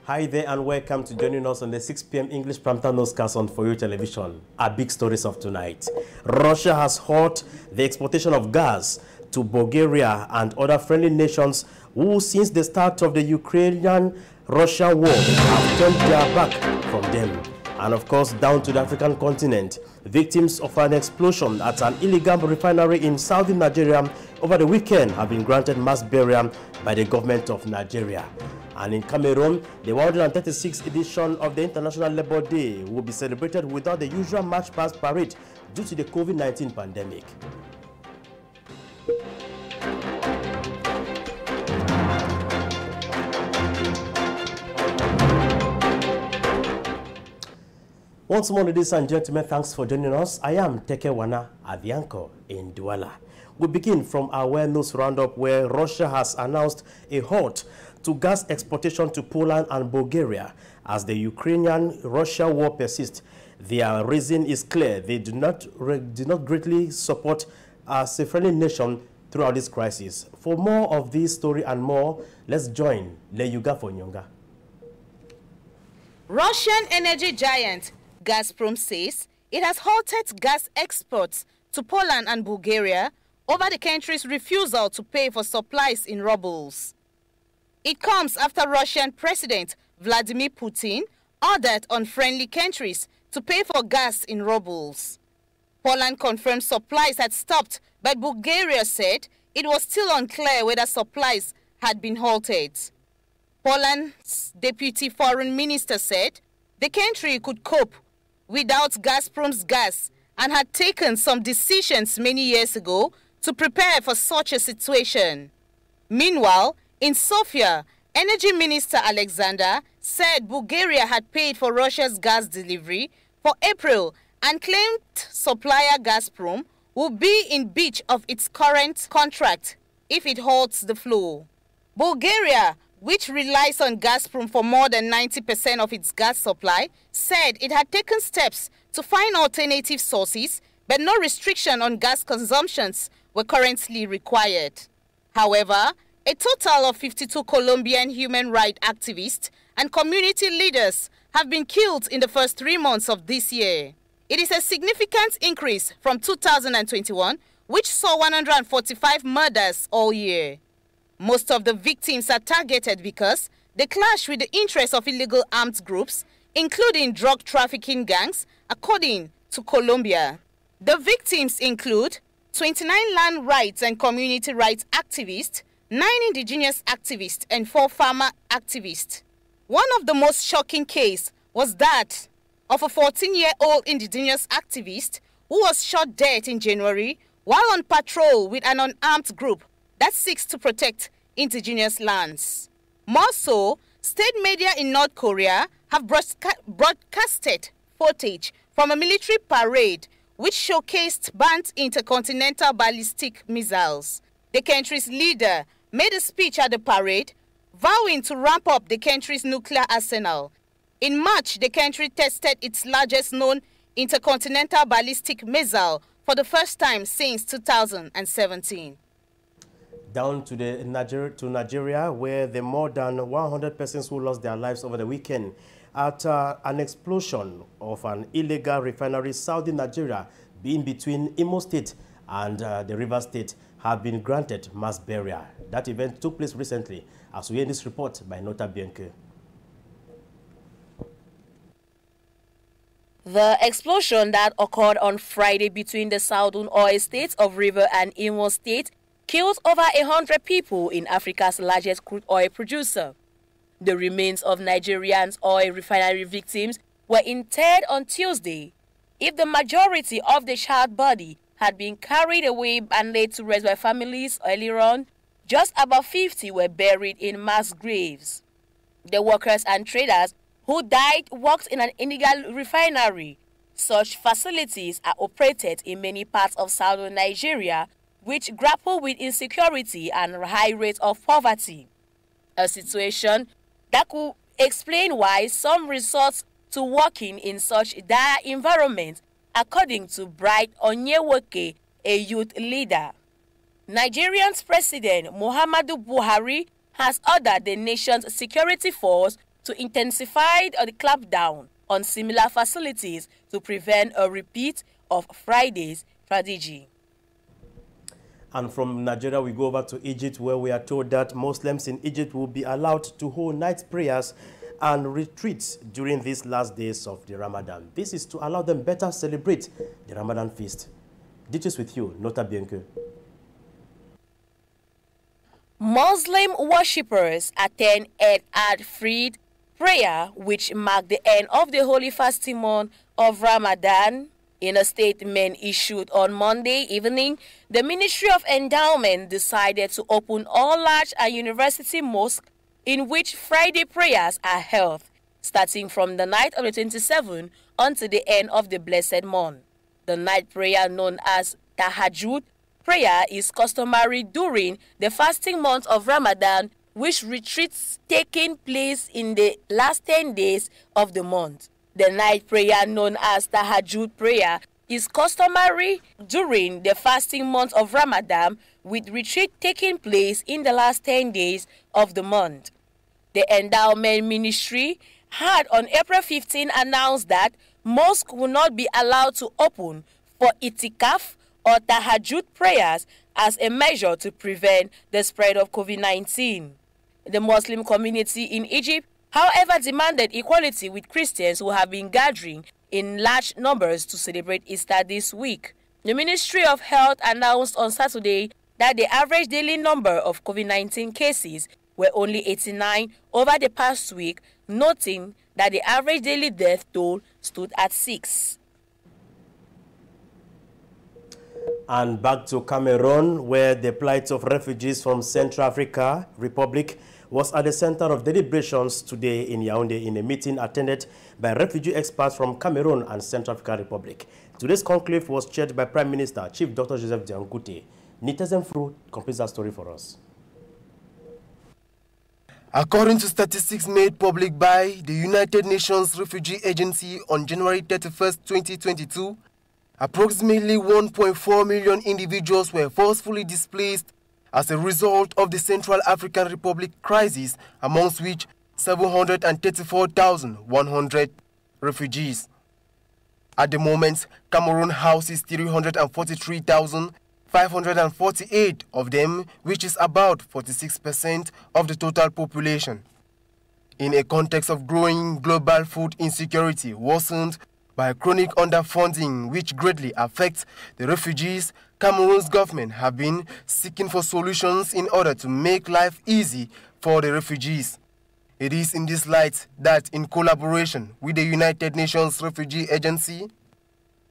Hi there and welcome to joining us on the 6 p.m. English primetime newscast on ForYou television. Our big stories of tonight. Russia has halted the exportation of gas to Bulgaria and other friendly nations who, since the start of the Ukrainian-Russia war, have turned their back from them. And of course, down to the African continent, victims of an explosion at an illegal refinery in southern Nigeria over the weekend have been granted mass burial by the government of Nigeria. And in Cameroon, the 136th edition of the International Labour Day will be celebrated without the usual march past parade due to the COVID-19 pandemic. Once more, ladies and gentlemen, thanks for joining us. I am Tekewana Avianko in Douala. We begin from our well-news roundup where Russia has announced a halt to gas exportation to Poland and Bulgaria as the Ukrainian-Russia war persists. Their reason is clear. They do not greatly support as a friendly nation throughout this crisis. For more of this story and more, let's join Leyuga Fonyonga. Russian energy giant Gazprom says it has halted gas exports to Poland and Bulgaria over the country's refusal to pay for supplies in rubles. It comes after Russian President Vladimir Putin ordered unfriendly countries to pay for gas in rubles. Poland confirmed supplies had stopped, but Bulgaria said it was still unclear whether supplies had been halted. Poland's deputy foreign minister said the country could cope without Gazprom's gas and had taken some decisions many years ago to prepare for such a situation. Meanwhile, in Sofia, Energy Minister Alexander said Bulgaria had paid for Russia's gas delivery for April and claimed supplier Gazprom will be in breach of its current contract if it halts the flow. Bulgaria, which relies on Gazprom for more than 90% of its gas supply, said it had taken steps to find alternative sources, but no restriction on gas consumptions were currently required. However, a total of 52 Colombian human rights activists and community leaders have been killed in the first 3 months of this year. It is a significant increase from 2021, which saw 145 murders all year. Most of the victims are targeted because they clash with the interests of illegal armed groups, including drug trafficking gangs, according to Colombia. The victims include 29 land rights and community rights activists, 9 indigenous activists, and 4 farmer activists. One of the most shocking cases was that of a 14-year-old indigenous activist who was shot dead in January while on patrol with an unarmed group that seeks to protect indigenous lands. More so, state media in North Korea have broadcasted footage from a military parade which showcased banned intercontinental ballistic missiles. The country's leader made a speech at the parade, vowing to ramp up the country's nuclear arsenal. In March, the country tested its largest known intercontinental ballistic missile for the first time since 2017. Down to Nigeria, where the more than 100 persons who lost their lives over the weekend after an explosion of an illegal refinery south in Nigeria being between Imo State and the River State have been granted mass burial. That event took place recently, as we hear this report by Nota Bianca. The explosion that occurred on Friday between the southern oil states of River and Imo State killed over 100 people in Africa's largest crude oil producer. The remains of Nigerians' oil refinery victims were interred on Tuesday. If the majority of the charred body had been carried away and laid to rest by families earlier on, just about 50 were buried in mass graves. The workers and traders who died worked in an illegal refinery. Such facilities are operated in many parts of southern Nigeria, which grapple with insecurity and high rates of poverty. A situation that could explain why some resort to working in such dire environments, according to Bright Onyewoke, a youth leader. Nigeria's President Muhammadu Buhari has ordered the nation's security force to intensify the clampdown on similar facilities to prevent a repeat of Friday's tragedy. And from Nigeria, we go over to Egypt, where we are told that Muslims in Egypt will be allowed to hold night prayers and retreats during these last days of the Ramadan. This is to allow them better celebrate the Ramadan feast. Details with you, Nota Bianco. Muslim worshippers attend Eid al-Fitr prayer, which marked the end of the holy fasting month of Ramadan. In a statement issued on Monday evening, the Ministry of Endowment decided to open all large and university mosques in which Friday prayers are held, starting from the night of the 27th until the end of the blessed month. The night prayer, known as Tahajjud prayer, is customary during the fasting month of Ramadan, which retreats taking place in the last 10 days of the month. The night prayer, known as Tahajjud prayer, is customary during the fasting month of Ramadan, with retreat taking place in the last 10 days of the month. The Endowment Ministry had on April 15 announced that mosques will not be allowed to open for itikaf or Tahajjud prayers as a measure to prevent the spread of COVID-19. The Muslim community in Egypt, however, demanded equality with Christians who have been gathering in large numbers to celebrate Easter this week. The Ministry of Health announced on Saturday that the average daily number of COVID-19 cases were only 89 over the past week, noting that the average daily death toll stood at 6. And back to Cameroon, where the plight of refugees from Central Africa Republic was at the center of deliberations today in Yaoundé in a meeting attended by refugee experts from Cameroon and Central African Republic. Today's conclave was chaired by Prime Minister Chief Dr. Joseph Diankouté. Nitezen Fru completes that story for us. According to statistics made public by the United Nations Refugee Agency on January 31, 2022, approximately 1.4 million individuals were forcefully displaced as a result of the Central African Republic crisis, amongst which 734,100 refugees. At the moment, Cameroon houses 343,548 of them, which is about 46% of the total population. In a context of growing global food insecurity worsened by chronic underfunding, which greatly affects the refugees, Cameroon's government have been seeking for solutions in order to make life easy for the refugees. It is in this light that, in collaboration with the United Nations Refugee Agency,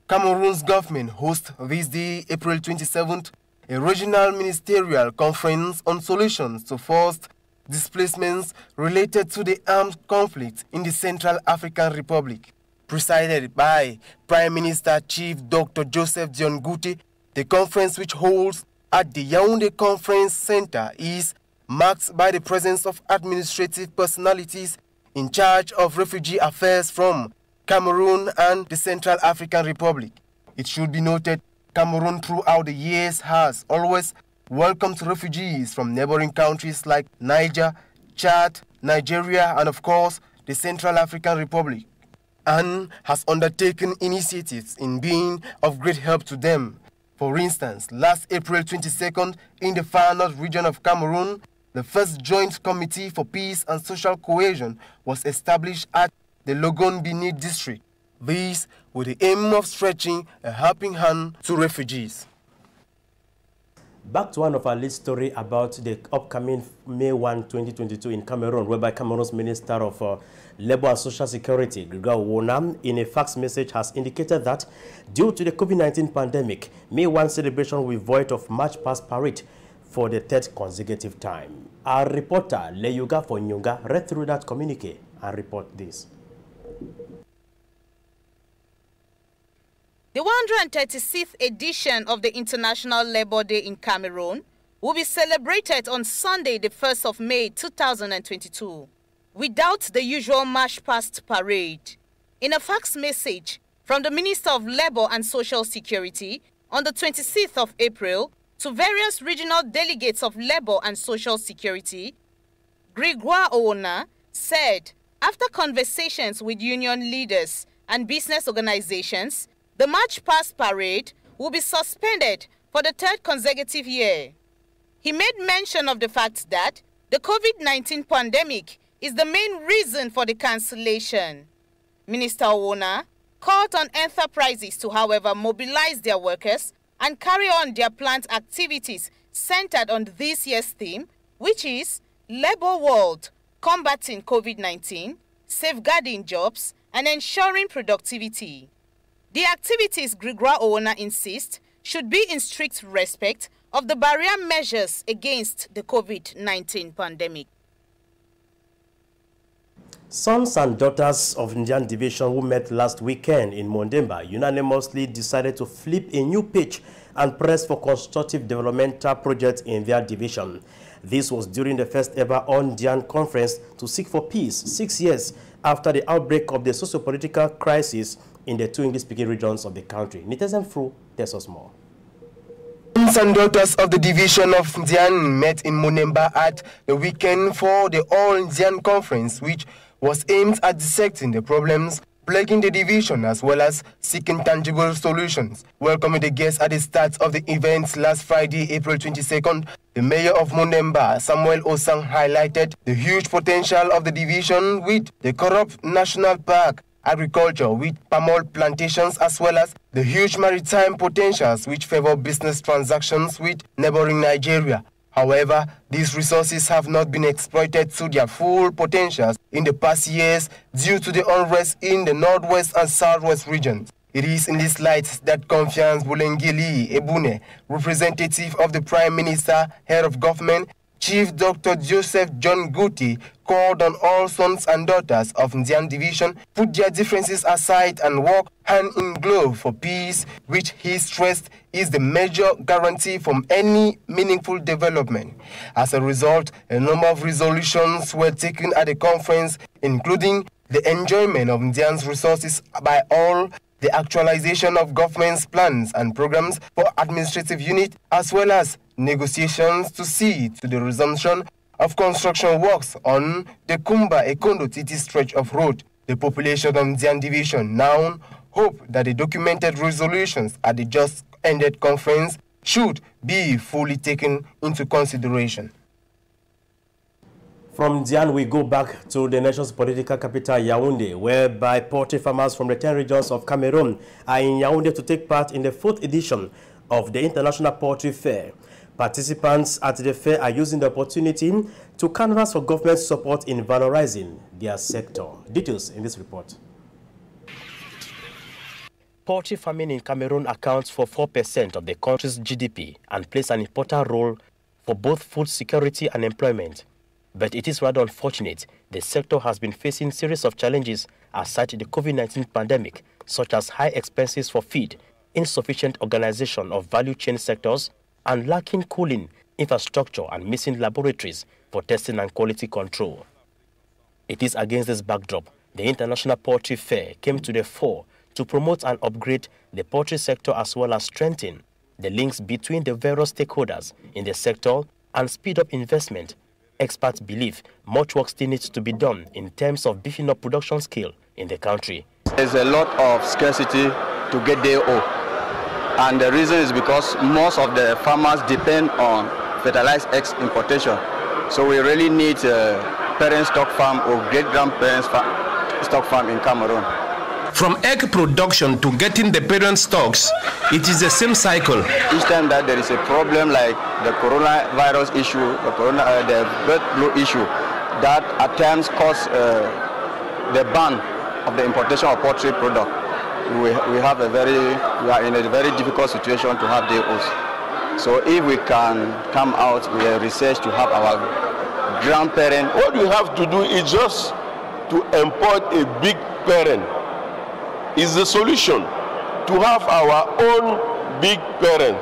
Cameroon's government hosts this day, April 27th, a regional ministerial conference on solutions to forced displacements related to the armed conflict in the Central African Republic. Presided by Prime Minister Chief Dr. Joseph Diankouté, the conference, which holds at the Yaoundé Conference Center, is marked by the presence of administrative personalities in charge of refugee affairs from Cameroon and the Central African Republic. It should be noted, Cameroon throughout the years has always welcomed refugees from neighboring countries like Niger, Chad, Nigeria, and of course, the Central African Republic, and has undertaken initiatives in being of great help to them. For instance, last April 22nd, in the far north region of Cameroon, the first Joint Committee for Peace and Social Cohesion was established at the Logon-Bini district. This with the aim of stretching a helping hand to refugees. Back to one of our lead story about the upcoming May 1, 2022 in Cameroon, whereby Cameroon's Minister of Labour and Social Security, Gregoire Wonam, in a fax message has indicated that due to the COVID-19 pandemic, May 1 celebration will be void of March Past Parade for the third consecutive time. Our reporter, Leyuga Fonyunga, read through that communique and report this. The 136th edition of the International Labour Day in Cameroon will be celebrated on Sunday, the 1st of May 2022, without the usual March Past Parade. In a fax message from the Minister of Labour and Social Security on the 26th of April to various regional delegates of Labour and Social Security, Gregoire Owona said After conversations with union leaders and business organizations, the March Past Parade will be suspended for the third consecutive year. He made mention of the fact that the COVID-19 pandemic is the main reason for the cancellation. Minister Owona called on enterprises to, however, mobilize their workers and carry on their planned activities centered on this year's theme, which is Labor World, combating COVID-19, safeguarding jobs, and ensuring productivity. The activities Gregoire Owona insists should be in strict respect of the barrier measures against the COVID-19 pandemic. Sons and daughters of Indian Division who met last weekend in Mondemba unanimously decided to flip a new page and press for constructive developmental projects in their division. This was during the first ever Indian conference to seek for peace 6 years after the outbreak of the socio-political crisis in the two English-speaking regions of the country. Nitezen Fru tells us more. Sons and daughters of the division of Indian met in Mondemba at the weekend for the All-Indian Conference, which was aimed at dissecting the problems plaguing the division as well as seeking tangible solutions. Welcoming the guests at the start of the event last Friday, April 22nd, the mayor of Mondemba, Samuel Osang, highlighted the huge potential of the division with the corrupt national park, agriculture with palm oil plantations, as well as the huge maritime potentials which favor business transactions with neighboring Nigeria. However, these resources have not been exploited to their full potentials in the past years due to the unrest in the northwest and southwest regions. It is in this light that Confiance Bulengili Ebune, representative of the Prime Minister, head of government, Chief Dr. Joseph John Guti, called on all sons and daughters of Indian Division put their differences aside and work hand in glove for peace, which he stressed is the major guarantee from any meaningful development. As a result, a number of resolutions were taken at the conference, including the enjoyment of Indians' resources by all, the actualization of government's plans and programs for administrative unit, as well as negotiations to see to the resumption of construction works on the Kumba-Ekondo Titi stretch of road. The population of Indian Division now hope that the documented resolutions at the just ended conference should be fully taken into consideration. From Dian, we go back to the nation's political capital, Yaoundé, whereby poultry farmers from the 10 regions of Cameroon are in Yaoundé to take part in the 4th edition of the International Poultry Fair. Participants at the fair are using the opportunity to canvass for government support in valorizing their sector. Details in this report. Poultry farming in Cameroon accounts for 4% of the country's GDP and plays an important role for both food security and employment. But it is rather unfortunate the sector has been facing a series of challenges aside the COVID-19 pandemic, such as high expenses for feed, insufficient organization of value chain sectors, and lacking cooling infrastructure and missing laboratories for testing and quality control. It is against this backdrop the International Poultry Fair came to the fore to promote and upgrade the poultry sector as well as strengthen the links between the various stakeholders in the sector and speed up investment. Experts believe much work still needs to be done in terms of beefing up production scale in the country. There's a lot of scarcity to get DO. And the reason is because most of the farmers depend on fertilized eggs importation. So we really need a parent stock farm or great-grandparents stock farm in Cameroon. From egg production to getting the parent stocks, it is the same cycle. Each time that there is a problem like the coronavirus issue, the bird flu issue, that at times cause the ban of the importation of poultry product. We are in a very difficult situation to have DOs. So if we can come out with a research to have our grandparent. What we have to do is just to import a big parent. Is the solution to have our own big parent.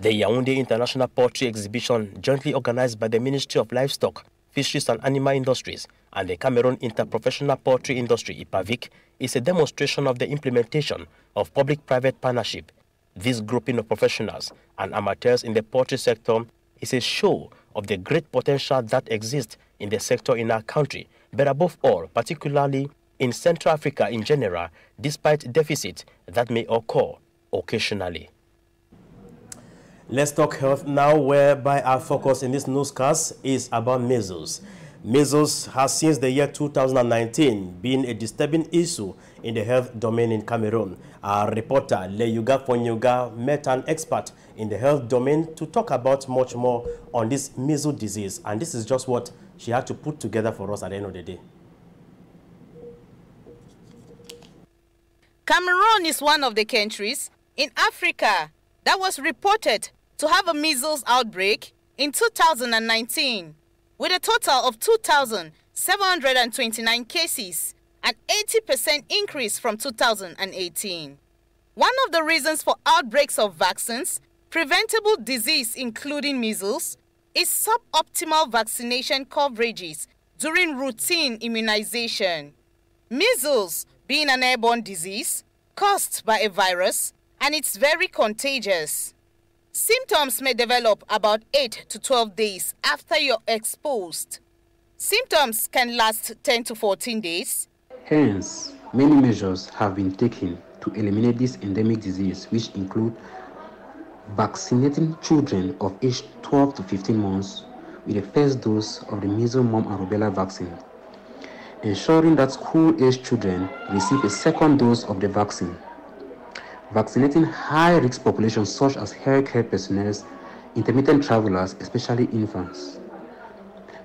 The Yaoundé International Poultry Exhibition, jointly organized by the Ministry of Livestock, Fisheries and Animal Industries and the Cameroon Interprofessional Poultry Industry, IPAVIC, is a demonstration of the implementation of public-private partnership. This grouping of professionals and amateurs in the poultry sector is a show of the great potential that exists in the sector in our country but above all, particularly in Central Africa in general, despite deficit that may occur occasionally. Let's talk health now, whereby our focus in this newscast is about measles. Measles has since the year 2019 been a disturbing issue in the health domain in Cameroon. Our reporter, ForYou, met an expert in the health domain to talk about much more on this measles disease. And this is just what she had to put together for us at the end of the day. Cameroon is one of the countries in Africa that was reported to have a measles outbreak in 2019, with a total of 2,729 cases, an 80% increase from 2018. One of the reasons for outbreaks of vaccines, preventable disease including measles, is suboptimal vaccination coverages during routine immunization. Measles being an airborne disease caused by a virus, and it's very contagious. Symptoms may develop about 8 to 12 days after you're exposed. Symptoms can last 10 to 14 days. Hence, many measures have been taken to eliminate this endemic disease, which include vaccinating children of age 12 to 15 months with the first dose of the measles, mumps, and rubella vaccine, ensuring that school-age children receive a second dose of the vaccine, vaccinating high-risk populations such as healthcare personnel, intermittent travelers, especially infants,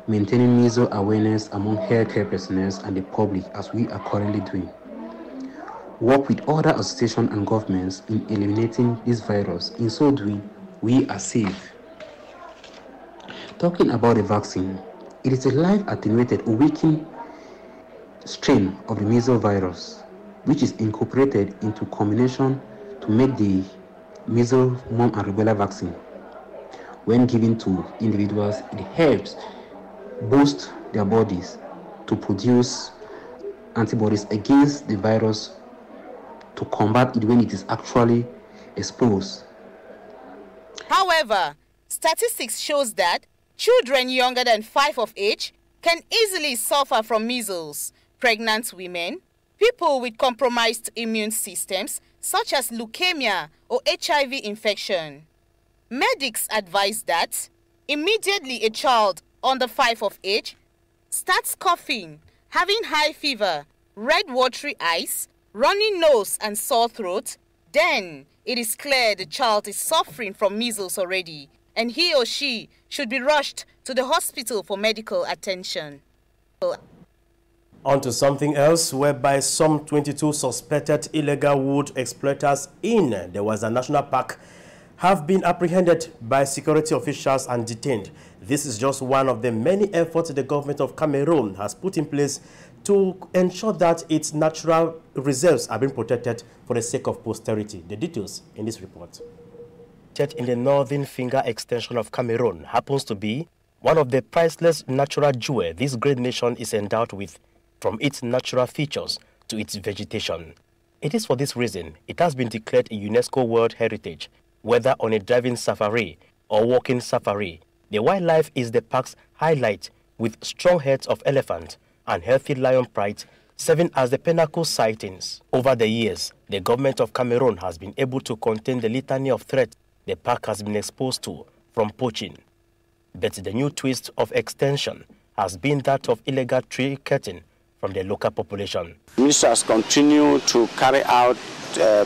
maintaining measles awareness among healthcare personnel and the public as we are currently doing, work with other associations and governments in eliminating this virus. In so doing, we are safe. Talking about the vaccine, it is a live-attenuated or weakened strain of the measles virus, which is incorporated into combination to make the measles, mumps, and rubella vaccine. When given to individuals, it helps boost their bodies to produce antibodies against the virus to combat it when it is actually exposed. However, statistics shows that children younger than 5 of age can easily suffer from measles. Pregnant women, people with compromised immune systems, such as leukemia or HIV infection. Medics advise that immediately a child under 5 of age starts coughing, having high fever, red watery eyes, runny nose and sore throat, then it is clear the child is suffering from measles already, and he or she should be rushed to the hospital for medical attention. On to something else, whereby some 22 suspected illegal wood exploiters in the Waza National Park have been apprehended by security officials and detained. This is just one of the many efforts the government of Cameroon has put in place to ensure that its natural reserves are being protected for the sake of posterity. The details in this report. In the northern finger extension of Cameroon happens to be one of the priceless natural jewels this great nation is endowed with, from its natural features to its vegetation. It is for this reason it has been declared a UNESCO World Heritage. Whether on a driving safari or walking safari, the wildlife is the park's highlight, with strong herds of elephant and healthy lion pride serving as the pinnacle sightings. Over the years, the government of Cameroon has been able to contain the litany of threats the park has been exposed to from poaching. But the new twist of extension has been that of illegal tree cutting from the local population. Ministers continue to carry out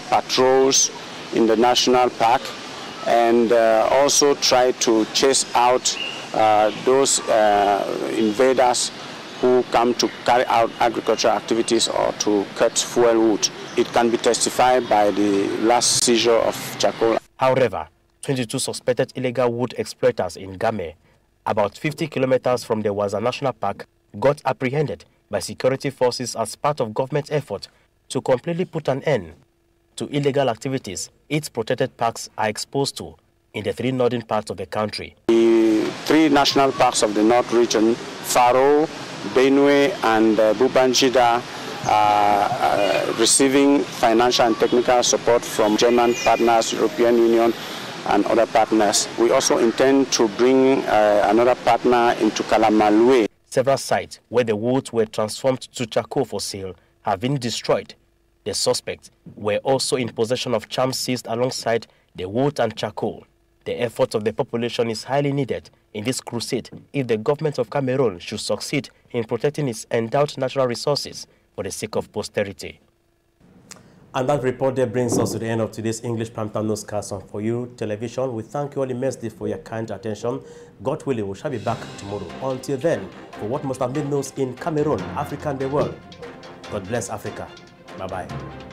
patrols in the national park and also try to chase out those invaders who come to carry out agricultural activities or to cut fuel wood. It can be testified by the last seizure of charcoal. However, 22 suspected illegal wood exploiters in Game, about 50 kilometers from the Waza National Park, got apprehended by security forces as part of government effort to completely put an end to illegal activities its protected parks are exposed to in the 3 northern parts of the country. The 3 national parks of the North region, Faro, Benue and Bubanjida, are receiving financial and technical support from German partners, European Union and other partners. We also intend to bring another partner into Kalamalue. Several sites where the woods were transformed to charcoal for sale have been destroyed. The suspects were also in possession of charms seized alongside the wood and charcoal. The effort of the population is highly needed in this crusade if the government of Cameroon should succeed in protecting its endowed natural resources for the sake of posterity. And that report there brings us to the end of today's English Primetime Newscast on ForYou Television. We thank you all immensely for your kind attention. God willing, we shall be back tomorrow. Until then, for what must have been news in Cameroon, Africa, and the world, God bless Africa. Bye-bye.